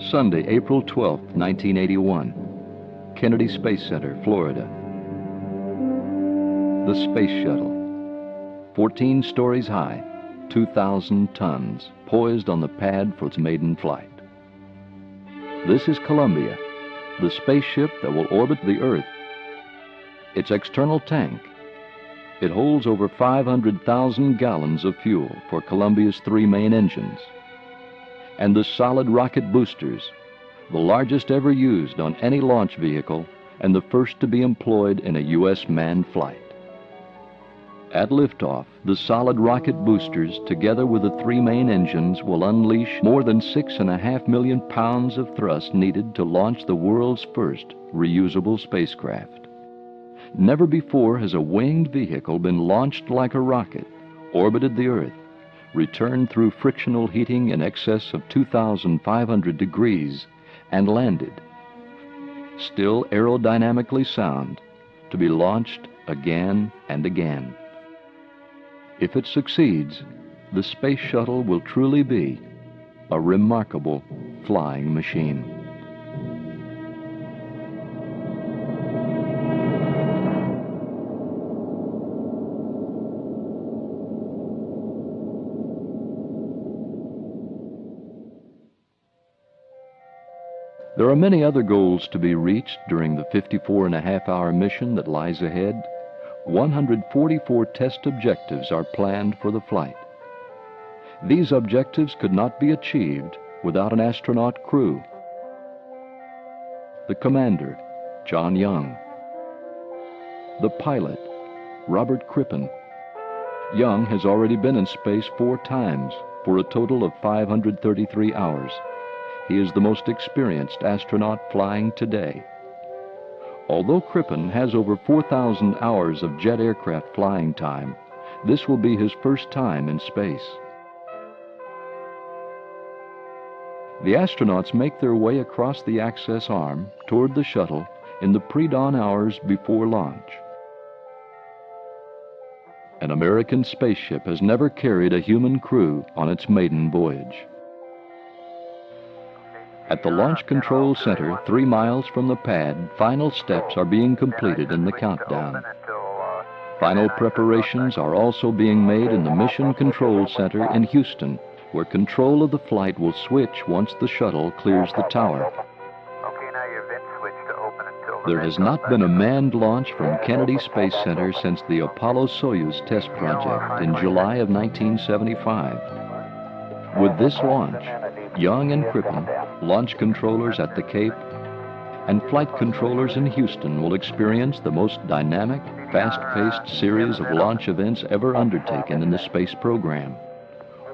Sunday, April 12, 1981. Kennedy Space Center, Florida. The Space Shuttle. 14 stories high, 2,000 tons, poised on the pad for its maiden flight. This is Columbia, the spaceship that will orbit the Earth. Its external tank. It holds over 500,000 gallons of fuel for Columbia's 3 main engines. And the solid rocket boosters, the largest ever used on any launch vehicle and the first to be employed in a U.S. manned flight. At liftoff, the solid rocket boosters, together with the 3 main engines, will unleash more than 6.5 million pounds of thrust needed to launch the world's first reusable spacecraft. Never before has a winged vehicle been launched like a rocket, orbited the Earth, returned through frictional heating in excess of 2,500 degrees, and landed, still aerodynamically sound, to be launched again and again. If it succeeds, the Space Shuttle will truly be a remarkable flying machine. There are many other goals to be reached during the 54.5-hour mission that lies ahead. 144 test objectives are planned for the flight. These objectives could not be achieved without an astronaut crew. The commander, John Young. The pilot, Robert Crippen. Young has already been in space 4 times for a total of 533 hours. He is the most experienced astronaut flying today. Although Crippen has over 4,000 hours of jet aircraft flying time, this will be his first time in space. The astronauts make their way across the access arm toward the shuttle in the pre-dawn hours before launch. An American spaceship has never carried a human crew on its maiden voyage. At the Launch Control Center, 3 miles from the pad, final steps are being completed in the countdown. Final preparations are also being made in the Mission Control Center in Houston, where control of the flight will switch once the shuttle clears the tower. There has not been a manned launch from Kennedy Space Center since the Apollo-Soyuz test project in July of 1975. With this launch, Young and Crippen, launch controllers at the Cape, and flight controllers in Houston will experience the most dynamic, fast-paced series of launch events ever undertaken in the space program,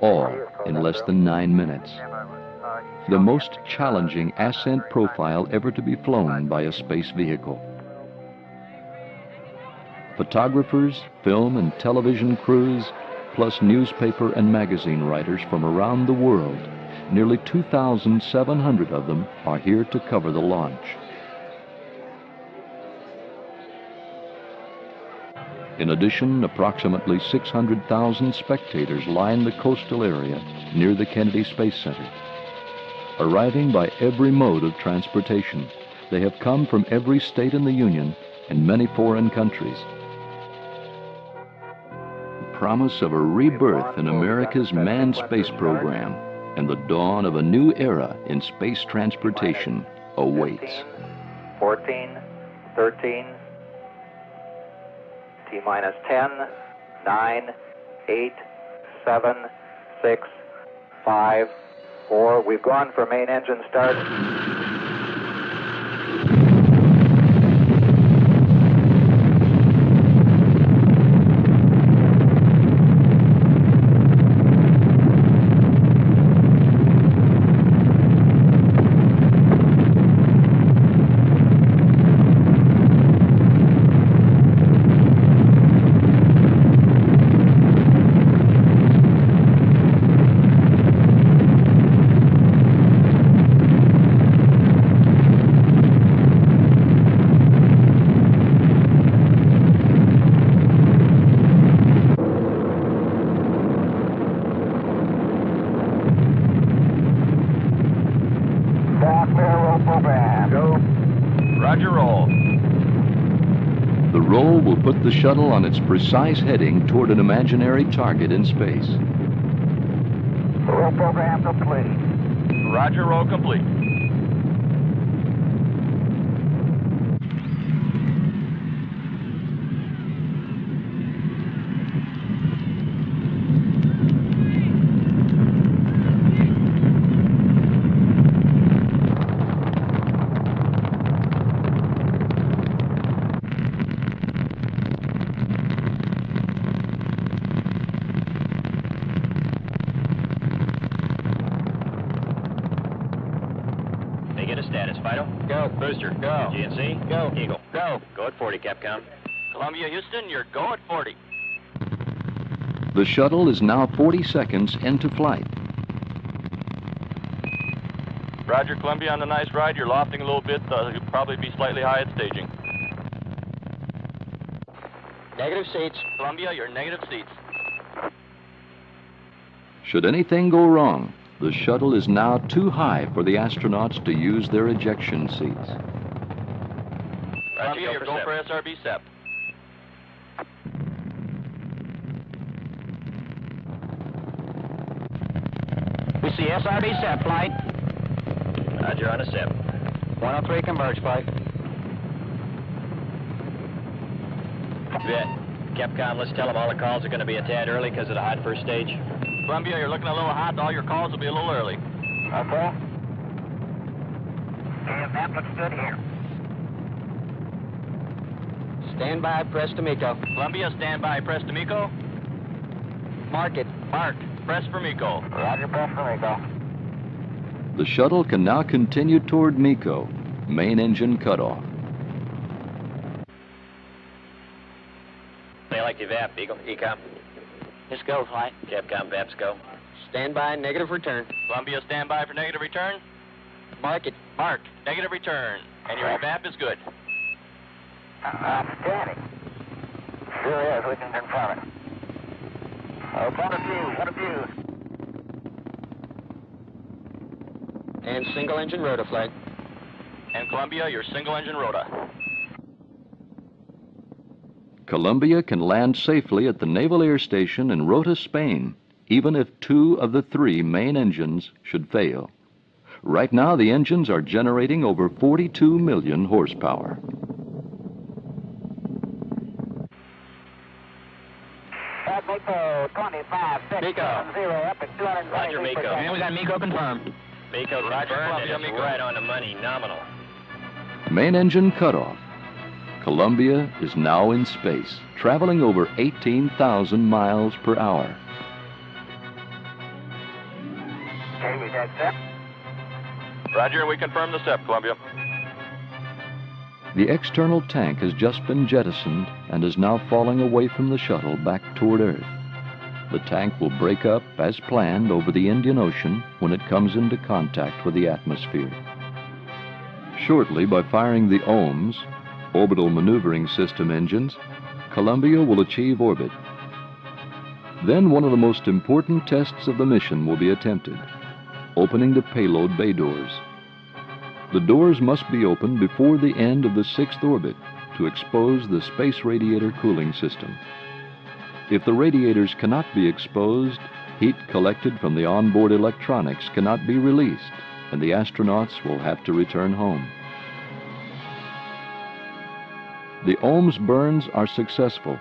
all in less than 9 minutes. The most challenging ascent profile ever to be flown by a space vehicle. Photographers, film and television crews, plus newspaper and magazine writers from around the world, nearly 2,700 of them are here to cover the launch. In addition, approximately 600,000 spectators line the coastal area near the Kennedy Space Center. Arriving by every mode of transportation, they have come from every state in the Union and many foreign countries. The promise of a rebirth in America's manned space program and the dawn of a new era in space transportation awaits. 14, 13, T-minus 10, 9, 8, 7, 6, 5, 4. We've gone for main engine start. put the shuttle on its precise heading toward an imaginary target in space. Roll program complete. Roger, roll complete. Status, Fido. Go. Booster. Go. GNC. Go. Eagle. Go. Go at 40, Capcom. Columbia, Houston, you're go at 40. The shuttle is now 40 seconds into flight. Roger, Columbia, on the nice ride. You're lofting a little bit. You'll probably be slightly high at staging. Negative seats. Columbia, you're negative seats. Should anything go wrong, the shuttle is now too high for the astronauts to use their ejection seats. Columbia, you're go for SRB SEP. We see SRB SEP flight. Roger, on a SEP. 103 converge flight. Bet. Capcom, let's tell them all the calls are going to be a tad early because of the hot first stage. Columbia, you're looking a little hot. All your calls will be a little early. Okay. And that looks good here. Stand by, press to MECO. Columbia, stand by. Press to MECO. Mark it. Mark. Press for MECO. Roger, press for MECO. The shuttle can now continue toward MECO, main engine cutoff. They like the VAP, Eagle. ECOM. Let's go, flight. Capcom, VAPs go. Stand by, negative return. Columbia, stand by for negative return. Mark it. Mark. Negative return. And your VAP is good. Outstanding. Sure is. We can confirm it. Oh, what a view. What a view. And single engine rotor flight. And Columbia, your single engine rota. Columbia can land safely at the Naval Air Station in Rota, Spain, even if 2 of the 3 main engines should fail. Right now, the engines are generating over 42 million horsepower. At MECO 25, 6, MECO. 0, up at 200. Roger, MECO. And we got MECO confirmed. MECO Roger, confirmed, Columbia, and it's MECO. right on the money, nominal. Main engine cutoff. Columbia is now in space, traveling over 18,000 miles per hour. Okay, we got SEP. Roger, we confirm the SEP, Columbia. The external tank has just been jettisoned and is now falling away from the shuttle back toward Earth. The tank will break up as planned over the Indian Ocean when it comes into contact with the atmosphere. Shortly, by firing the OMS, Orbital Maneuvering System engines, Columbia will achieve orbit. Then one of the most important tests of the mission will be attempted, opening the payload bay doors. The doors must be opened before the end of the 6th orbit to expose the space radiator cooling system. If the radiators cannot be exposed, heat collected from the onboard electronics cannot be released, and the astronauts will have to return home. The OMS burns are successful.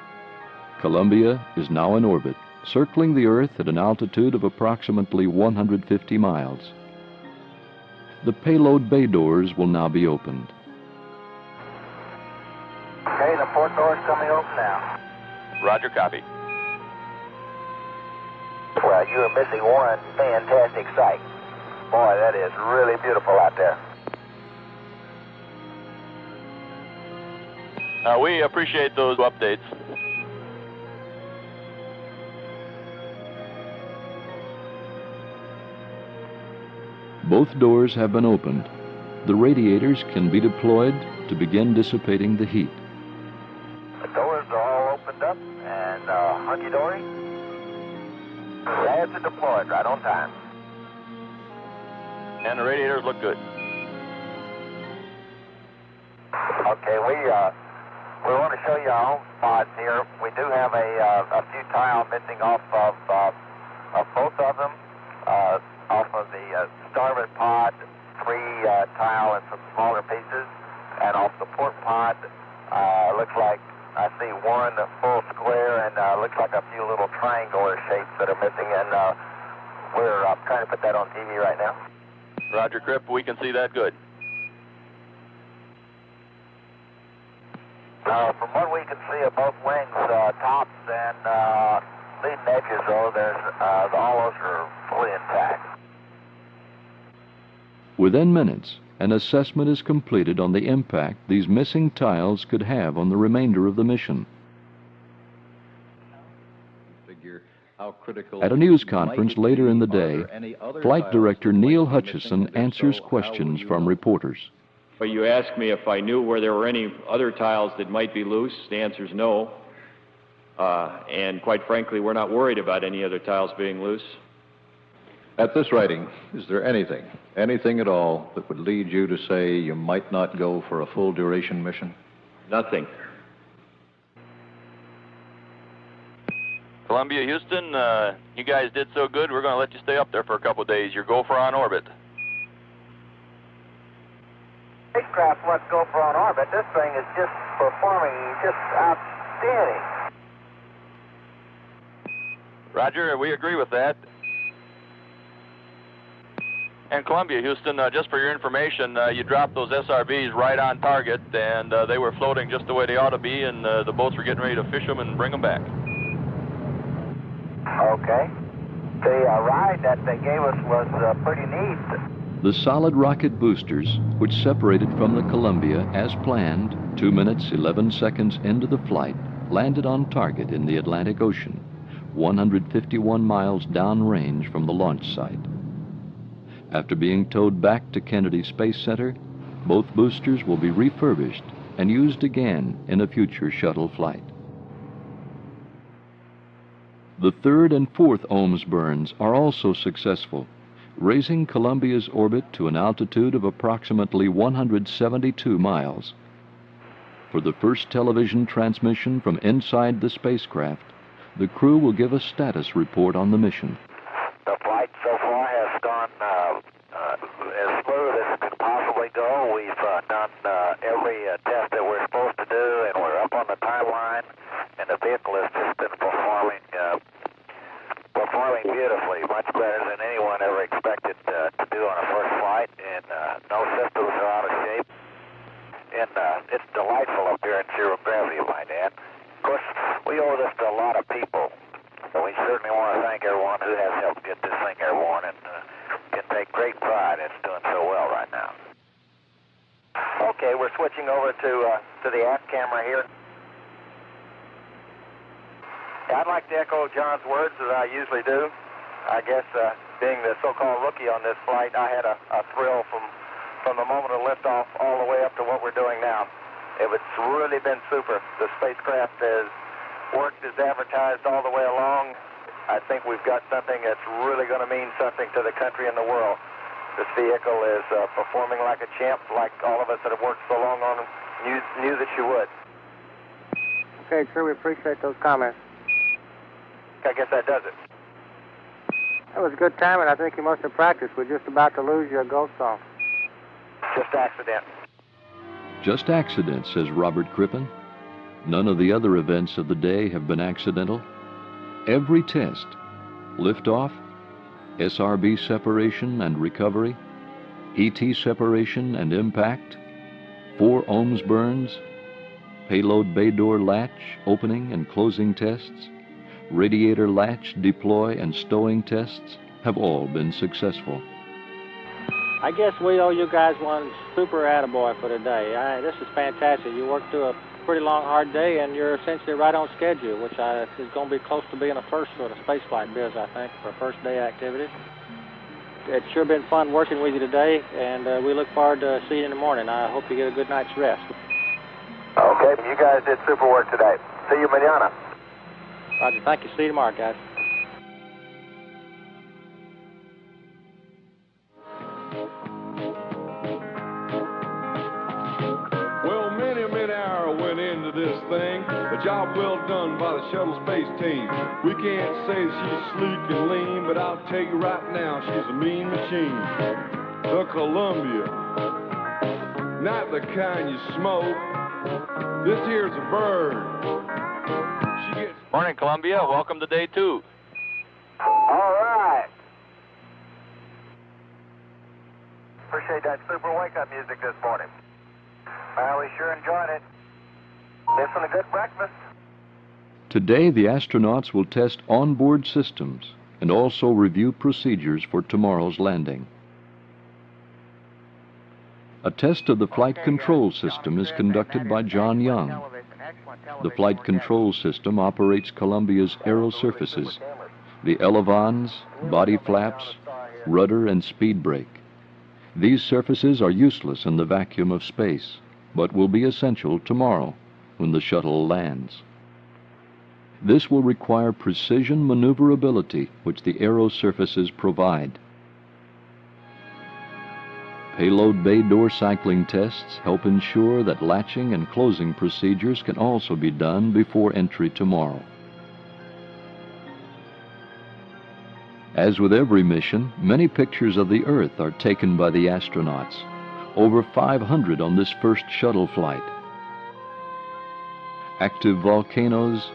Columbia is now in orbit, circling the Earth at an altitude of approximately 150 miles. The payload bay doors will now be opened. Okay, the port door's coming open now. Roger, copy. Well, you are missing one fantastic sight. Boy, that is really beautiful out there. We appreciate those updates. Both doors have been opened. The radiators can be deployed to begin dissipating the heat. The doors are all opened up and hunky-dory. Glad to deploy it right on time. And the radiators look good. Okay, We want to show you our own spots here. We do have a few tile missing off of both of them, off of the starboard pod, 3 tile and some smaller pieces, and off the port pod, looks like I see 1 full square and looks like a few little triangular shapes that are missing, and we're trying to put that on TV right now. Roger, Crip, we can see that good. From what we can see of both wings, tops and leading edges, though, all those are fully intact. Within minutes, an assessment is completed on the impact these missing tiles could have on the remainder of the mission. At a news conference later in the day, Flight Director Neil Hutchison answers questions from reporters. But you asked me if I knew where there were any other tiles that might be loose. The answer is no. And quite frankly, we're not worried about any other tiles being loose. At this writing, is there anything at all that would lead you to say you might not go for a full duration mission? Nothing. Columbia, Houston, you guys did so good, we're going to let you stay up there for a couple of days. Your gopher on orbit. Spacecraft must go for on orbit. This thing is just performing just outstanding. Roger, we agree with that. And Columbia, Houston, just for your information, you dropped those SRBs right on target, and they were floating just the way they ought to be, and the boats were getting ready to fish them and bring them back. Okay. The ride that they gave us was pretty neat. The solid rocket boosters, which separated from the Columbia as planned 2 minutes 11 seconds into the flight, landed on target in the Atlantic Ocean, 151 miles downrange from the launch site. After being towed back to Kennedy Space Center, both boosters will be refurbished and used again in a future shuttle flight. The 3rd and 4th OMS burns are also successful, raising Columbia's orbit to an altitude of approximately 172 miles. For the first television transmission from inside the spacecraft, the crew will give a status report on the mission. The flight so far has gone as smooth as it could possibly go. We've done every test that we're supposed to do, and we're up on the timeline, and the vehicle has just been performing beautifully, much better than anyone ever expected to do on a first flight, and no systems are out of shape. And it's delightful up here in zero gravity, might add. Of course, we owe this to a lot of people, and we certainly want to thank everyone who has helped get this thing airborne, and can take great pride in it's doing so well right now. Okay, we're switching over to the aft camera here. I'd like to echo John's words as I usually do. I guess being the so-called rookie on this flight, I had a thrill from the moment of liftoff all the way up to what we're doing now. It's really been super. The spacecraft has worked as advertised all the way along. I think we've got something that's really going to mean something to the country and the world. This vehicle is performing like a champ, like all of us that have worked so long on it knew that you would. Okay, sir, we appreciate those comments. I guess that does it. That was a good time, and I think you must have practiced. We're just about to lose your ghost song. Just accident. Just accident, says Robert Crippen. None of the other events of the day have been accidental. Every test, liftoff, SRB separation and recovery, ET separation and impact, 4 OMS burns, payload bay door latch opening and closing tests, radiator latch deploy and stowing tests have all been successful. I guess we owe you guys one super attaboy for today. This is fantastic. You worked through a pretty long, hard day, and you're essentially right on schedule, which is going to be close to being a first for the spaceflight biz, I think, for first day activities. It's sure been fun working with you today, and we look forward to seeing you in the morning. I hope you get a good night's rest. Okay, you guys did super work today. See you mañana. Roger, thank you. See you tomorrow, guys. Well, many hours went into this this thing. A job well done by the Shuttle space team. We can't say that she's sleek and lean, but I'll tell you right now, she's a mean machine. The Columbia, not the kind you smoke. This here's a bird. She gets... Morning, Columbia. Welcome to day 2. All right. Appreciate that super wake-up music this morning. Well, we sure enjoyed it. Missing a good breakfast. Today, the astronauts will test onboard systems and also review procedures for tomorrow's landing. A test of the flight control system is conducted by John Young. The flight control system operates Columbia's aerosurfaces, the elevons, body flaps, rudder, and speed brake. These surfaces are useless in the vacuum of space, but will be essential tomorrow when the shuttle lands. This will require precision maneuverability, which the aerosurfaces provide. Payload bay door cycling tests help ensure that latching and closing procedures can also be done before entry tomorrow. As with every mission, many pictures of the Earth are taken by the astronauts. Over 500 on this first shuttle flight. Active volcanoes,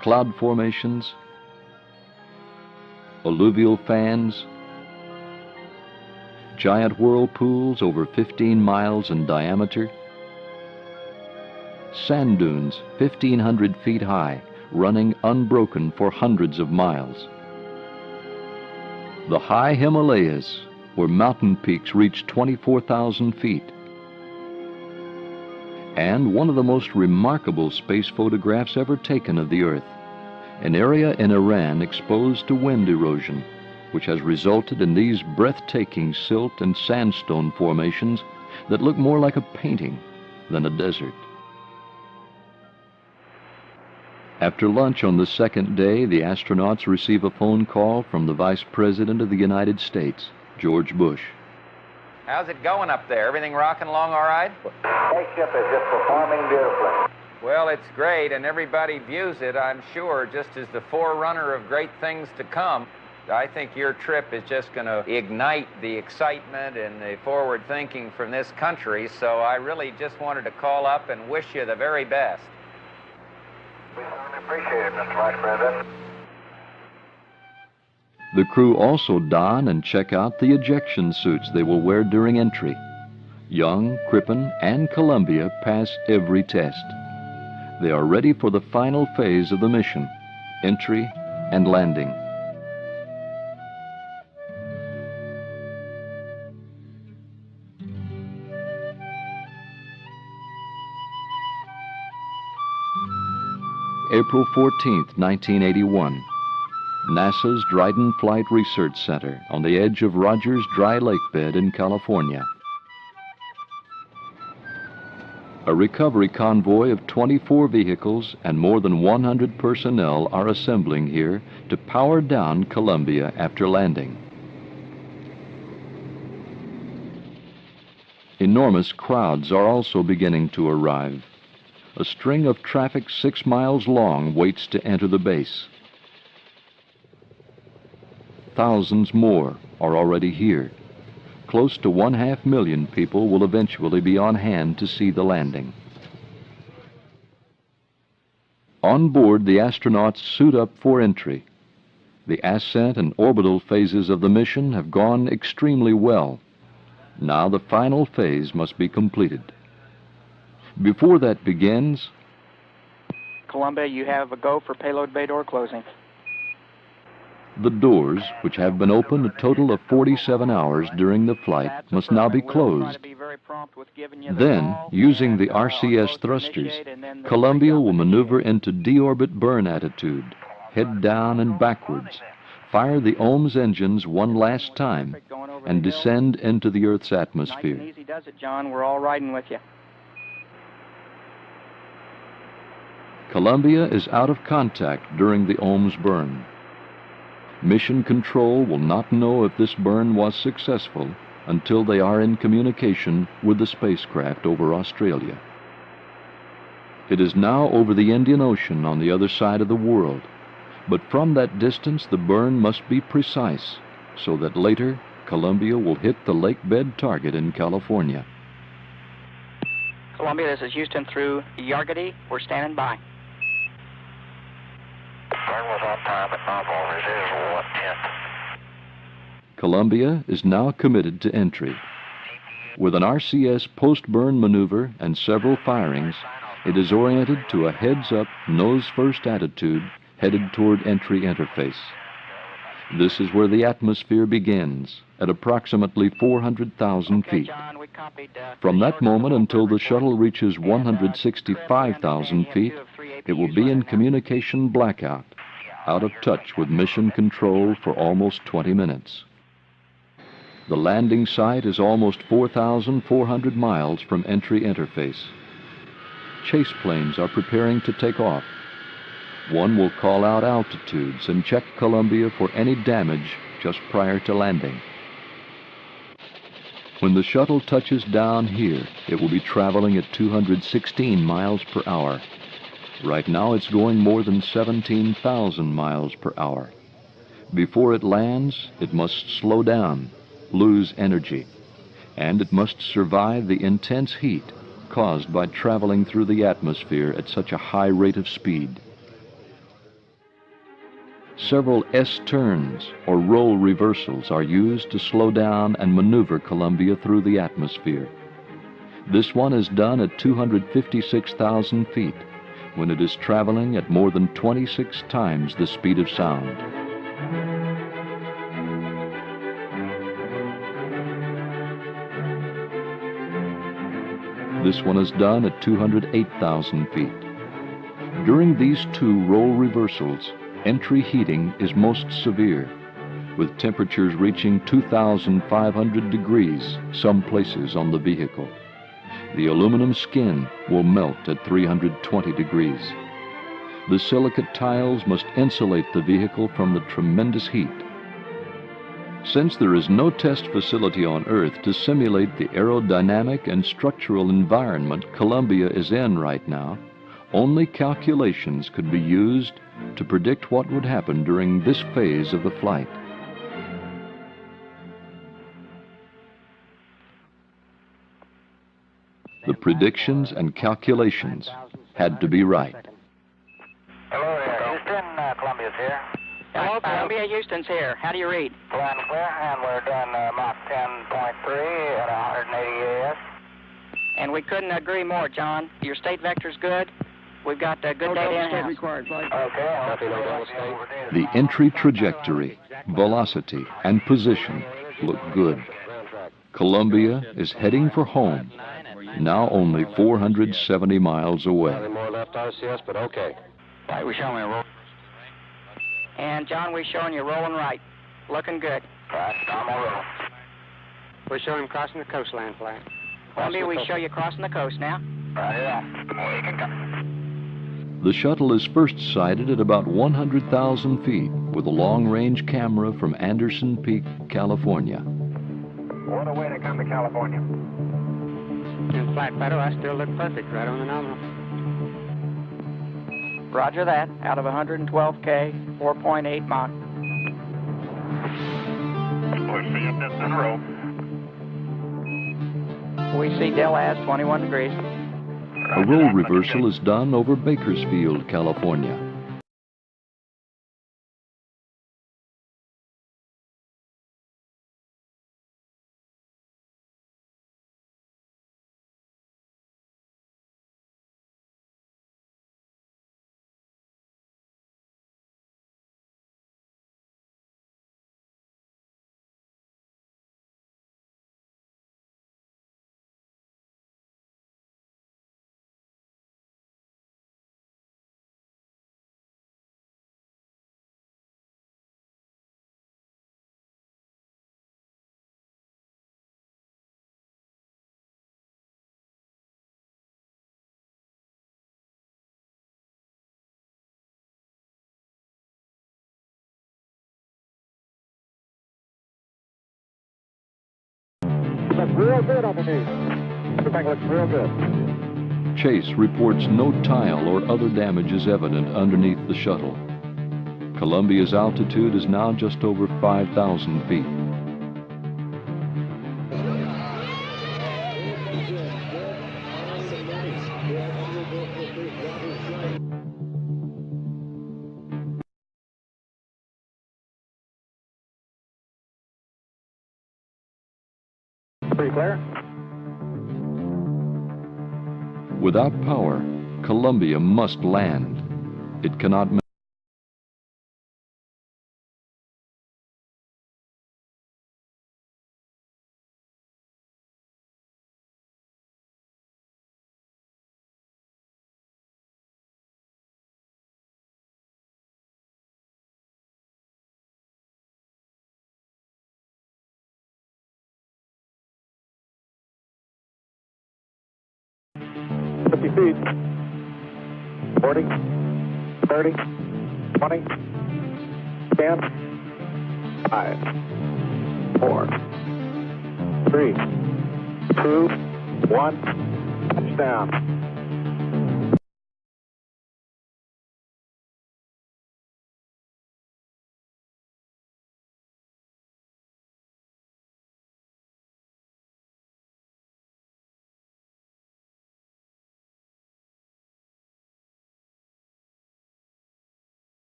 cloud formations, alluvial fans, giant whirlpools over 15 miles in diameter, sand dunes 1,500 feet high, running unbroken for hundreds of miles. The high Himalayas, where mountain peaks reach 24,000 feet. And one of the most remarkable space photographs ever taken of the Earth, an area in Iran exposed to wind erosion, which has resulted in these breathtaking silt and sandstone formations that look more like a painting than a desert. After lunch on the second day, the astronauts receive a phone call from the Vice President of the United States, George Bush. How's it going up there? Everything rocking along all right? Spaceship is just performing beautifully. Well, it's great, and everybody views it, I'm sure, just as the forerunner of great things to come. I think your trip is just going to ignite the excitement and the forward thinking from this country, so I really just wanted to call up and wish you the very best. We certainly appreciate it, Mr. Vice President. The crew also don and check out the ejection suits they will wear during entry. Young, Crippen, and Columbia pass every test. They are ready for the final phase of the mission, entry and landing. April 14, 1981. NASA's Dryden Flight Research Center on the edge of Rogers Dry Lake Bed in California. A recovery convoy of 24 vehicles and more than 100 personnel are assembling here to power down Columbia after landing. Enormous crowds are also beginning to arrive. A string of traffic 6 miles long waits to enter the base. Thousands more are already here. Close to 500,000 people will eventually be on hand to see the landing. On board, the astronauts suit up for entry. The ascent and orbital phases of the mission have gone extremely well. Now the final phase must be completed. Before that begins, Columbia, you have a go for payload bay door closing. the doors, which have been open a total of 47 hours during the flight, must now be closed. Then, using the RCS thrusters, Columbia will maneuver into deorbit burn attitude, head down and backwards, fire the OMS engines one last time, and descend into the Earth's atmosphere. Nice and easy does it, John. We're all riding with you. Columbia is out of contact during the OMS burn. Mission Control will not know if this burn was successful until they are in communication with the spacecraft over Australia. It is now over the Indian Ocean on the other side of the world, but from that distance the burn must be precise, so that later Columbia will hit the lake bed target in California. Columbia, this is Houston through Yargady. We're standing by. Burn was on time at nominal residual 110. Columbia is now committed to entry. With an RCS post-burn maneuver and several firings, it is oriented to a heads-up, nose-first attitude headed toward entry interface. This is where the atmosphere begins, at approximately 400,000 feet. John, we copied, From that moment until the shuttle reaches 165,000 feet, it will be in communication blackout, out of touch with mission control for almost 20 minutes. The landing site is almost 4,400 miles from entry interface. Chase planes are preparing to take off. One will call out altitudes and check Columbia for any damage just prior to landing. When the shuttle touches down here, it will be traveling at 216 miles per hour. Right now it's going more than 17,000 miles per hour. Before it lands, it must slow down, lose energy, and it must survive the intense heat caused by traveling through the atmosphere at such a high rate of speed. Several S-turns or roll reversals are used to slow down and maneuver Columbia through the atmosphere. This one is done at 256,000 feet when it is traveling at more than 26 times the speed of sound. This one is done at 208,000 feet. During these two roll reversals, entry heating is most severe, with temperatures reaching 2,500 degrees some places on the vehicle. The aluminum skin will melt at 320 degrees. The silicate tiles must insulate the vehicle from the tremendous heat. Since there is no test facility on Earth to simulate the aerodynamic and structural environment Columbia is in right now, only calculations could be used to predict what would happen during this phase of the flight. The predictions and calculations had to be right. Hello there, Houston, Columbia's here. Hello, Columbia, Houston's here. How do you read? Plan clear, and we're doing Mach 10.3 at 180 AS. And we couldn't agree more, John. Your state vector's good. We've got good data in-house. Okay. The entry trajectory, velocity, and position look good. Columbia is heading for home, now only 470 miles away. More left RCS, but okay. Right, we're showing a roll. And John, we're showing you rolling right. Looking good. Right, normal roll. We're showing him crossing the coastline flag. Columbia, we show you crossing the coast now. Right, yeah. We can go. The shuttle is first sighted at about 100,000 feet with a long-range camera from Anderson Peak, California. What a way to come to California. In flight photo, I still look perfect, right on the nominal. Roger that. Out of 112K, 4.8 Mach. We'll see you in a row. We see Del Az 21 degrees. A roll reversal is done over Bakersfield, California. Looks real good on the news. Everything looks real good. Chase reports no tile or other damage is evident underneath the shuttle. Columbia's altitude is now just over 5,000 feet. Pretty clear. Without power, Columbia must land. It cannot Feet. 40, 30, 20, 10, 5, 4, 3, 2, 1, touchdown.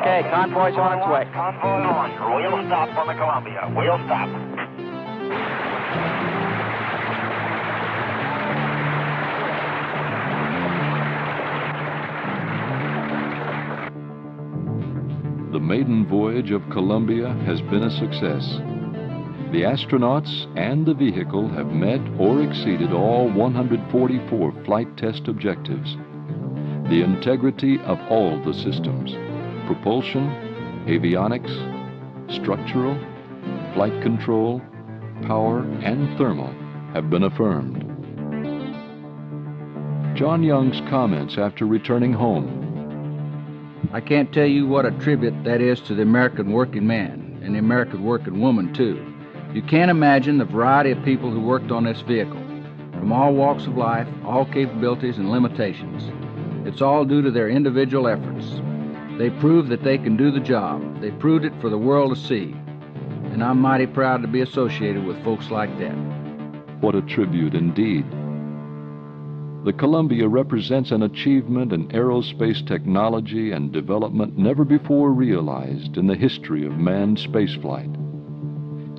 Okay, convoy's on its way. Convoy on. Wheel stop on the Columbia. Wheel stop. The maiden voyage of Columbia has been a success. The astronauts and the vehicle have met or exceeded all 144 flight test objectives. The integrity of all the systems, propulsion, avionics, structural, flight control, power, and thermal, have been affirmed. John Young's comments after returning home. I can't tell you what a tribute that is to the American working man, and the American working woman, too. You can't imagine the variety of people who worked on this vehicle, from all walks of life, all capabilities and limitations. It's all due to their individual efforts. They proved that they can do the job. They proved it for the world to see. And I'm mighty proud to be associated with folks like that. What a tribute indeed. The Columbia represents an achievement in aerospace technology and development never before realized in the history of manned spaceflight.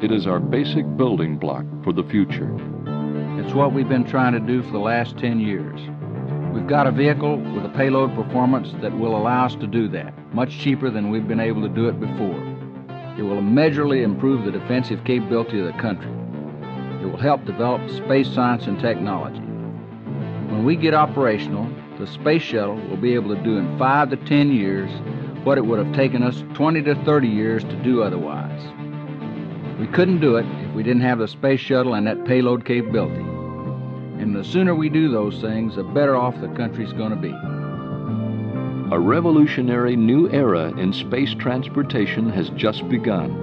It is our basic building block for the future. It's what we've been trying to do for the last 10 years. We've got a vehicle with a payload performance that will allow us to do that, much cheaper than we've been able to do it before. It will immeasurably improve the defensive capability of the country. It will help develop space science and technology. When we get operational, the space shuttle will be able to do in 5 to 10 years what it would have taken us 20 to 30 years to do otherwise. We couldn't do it if we didn't have the space shuttle and that payload capability. And the sooner we do those things, the better off the country's going to be. A revolutionary new era in space transportation has just begun.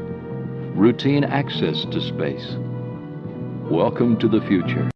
Routine access to space. Welcome to the future.